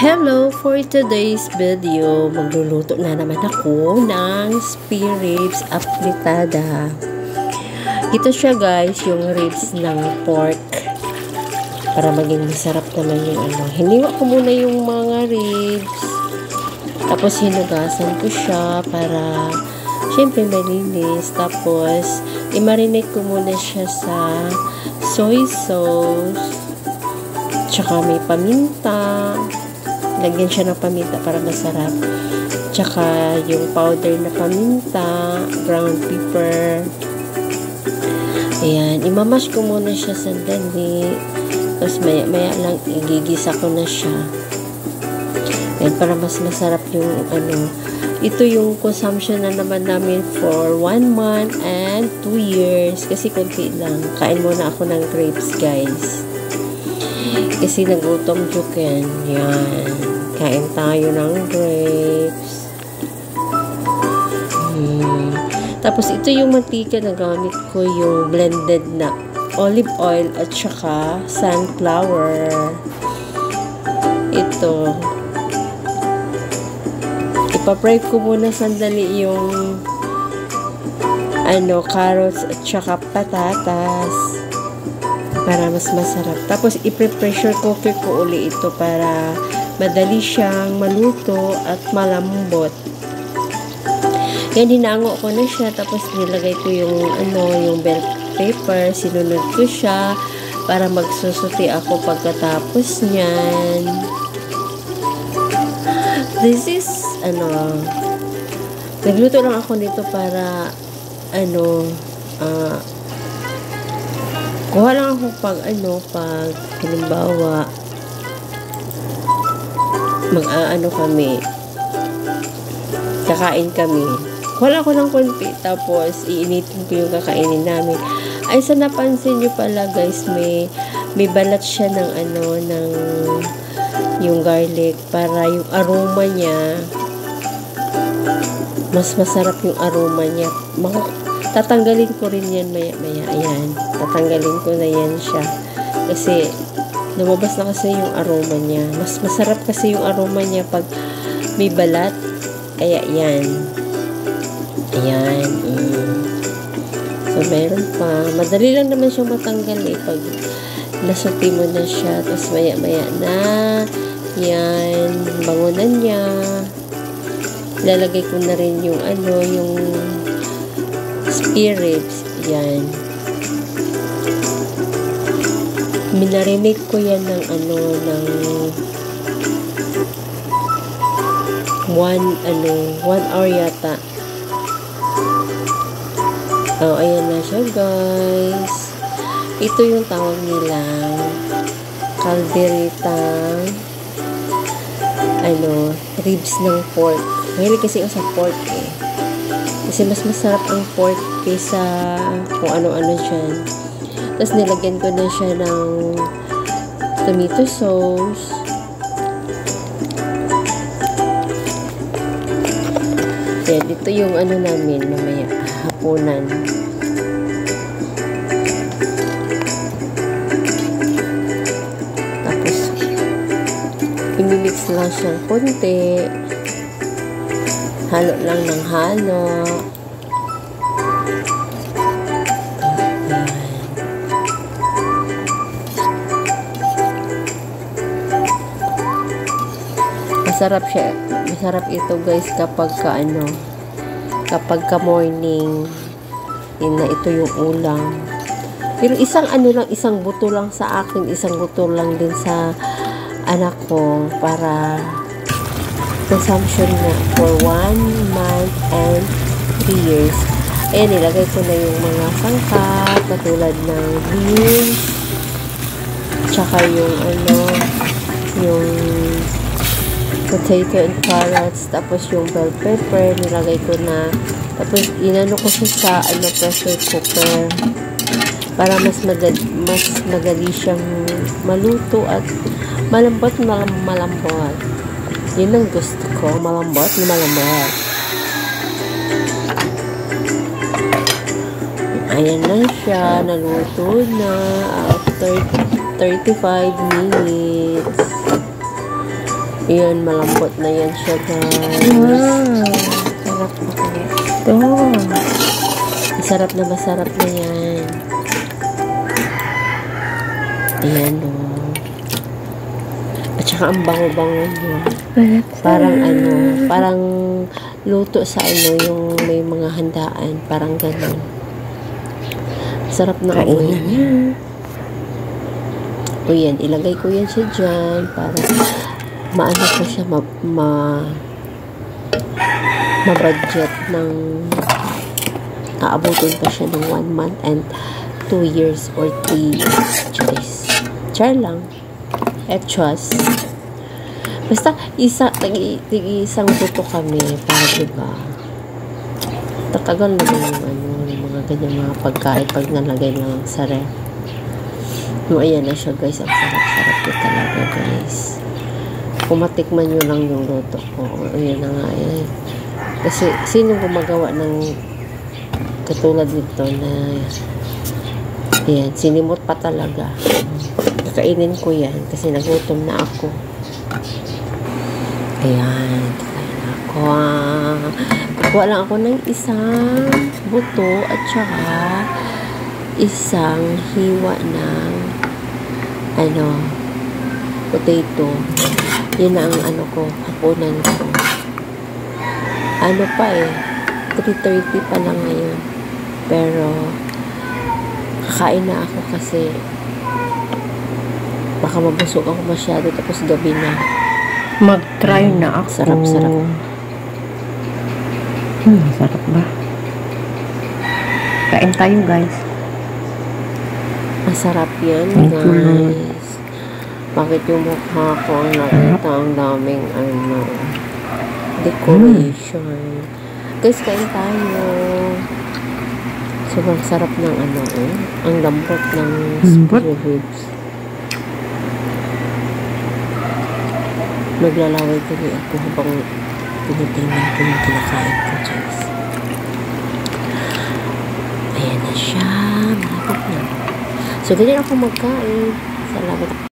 Hello! For today's video, magluluto na naman ako ng spare ribs apritada. Ito siya guys, yung ribs ng pork. Para maging masarap naman yung ano. Hiniwa ko muna yung mga ribs. Tapos hinugasan ko siya para syempre malinis. Tapos i-marinate ko muna siya sa soy sauce. Tsaka may paminta. Lagyan siya ng paminta para masarap. Tsaka yung powder na paminta, ground pepper. Ayan. Imamash ko muna siya sandali. Tapos maya lang igigisa ko na siya. Ayan. Para mas masarap yung ano. Ito yung consumption na naman namin for 1 month and 2 years. Kasi konti lang. Kain muna ako ng grapes guys. Kasi nagutom juken. Yan. Kain tayo ng grapes. Tapos ito yung mantika na gamit ko, yung blended na olive oil at saka sunflower. Ito. Ipapry ko muna sandali yung carrots at saka patatas. Para mas masarap. Tapos, i-pressure cooker ko uli ito para madali siyang maluto at malambot. Yan, hinango ko na siya. Tapos, nilagay ko yung bell pepper. Sinunod ko siya para magsusuti ako pagkatapos niyan. This is, nagluto lang ako nito para, kuha lang ako pag halimbawa kami kakain kami, kuha lang ako ng konti tapos iinitin ko yung kakainin namin. Ay, sa napansin nyo pala guys, may balat siya ng yung garlic para yung aroma niya mas masarap, yung aroma niya. Tatanggalin ko rin yan maya. Ayan. Tatanggalin ko na yan siya. Kasi, lumabas na kasi yung aroma niya. Mas masarap kasi yung aroma niya pag may balat. Kaya, yan. Ayan. So, meron pa. Madali lang naman siyang matanggal pag nasuti mo na siya. Tapos, maya na. Yan. Bangunan niya. Lalagay ko na rin yung yung spare ribs. Yan. Minarinate ko yan ng 1 hour yata. Ayan na siya guys. Ito yung tawag nilang calderetang ribs ng pork. Mahilig kasi ako sa pork Kasi mas masarap ang pork kaysa kung ano-ano dyan. Tapos nilagyan ko na siya ng tomato sauce. Yan, ito yung namin mamaya, hapunan. Tapos, imimix lang siyang konti. Halo lang ng halo. Masarap siya. Masarap ito guys kapag morning. Ito yung ulam. Pero isang buto lang sa akin, isang buto lang din sa anak ko para consumption na for 1 month and 3 years. Ayan, nilagay ko na yung mga sangkap, katulad ng beans, tsaka yung yung potato and carrots, tapos yung bell pepper, nilagay ko na. Tapos, inano ko siya sa pressure cooker para mas madali siyang maluto at malambot. Yun ang gusto ko. Malambot. Ayan na siya. Naluto na. After 35 minutes. Ayan, malambot na yan siya, guys. Wow. Sarap na kaya ito. Masarap na yan. Ayan, o. At saka ang bango-bango niya. Parang parang luto sa yung may mga handaan. Parang ganun. Sarap na amoy niya. O yan, ilagay ko yan siya dyan para maano ko siya ma-budget ng aabutin pa siya ng 1 month and 2 years or 3 years. Char lang. At trust. Basta, isang buto kami para diba tatagal naman yung mga ganyan mga pagkain pag nalagay lang sa ref. Ayan na siya, guys. Ang sarap-sarap ko talaga, guys. Kung matikman nyo lang yung luto ko. Ayan na nga. Ayan. Kasi, sino gumagawa ng katulad nito na ayan, sinimot pa talaga. Kakainin ko yan kasi nagutom na ako. Ayan. Kakain ako. Kukuha lang ako ng isang buto at saka isang hiwa ng potato. Yun ang ko, hapunan ko. 3:30 pa lang ngayon. Pero, kakain na ako kasi baka mabusog ako masyado tapos gabi na. Mag-try na ako. Sarap-sarap. Sarap ba? Kain tayo, guys. Masarap yan, guys. Bakit yung mukha ko ang nakita ang daming decoration. Guys, kain tayo. Sobrang sarap ng ang lambot ng spare ribs. Naglalaway tuloy ako habang tinitingnan ko yung kinakain ko, guys. Ayan na siya. Malapit na. So, ganyan ako magkain. Salamat.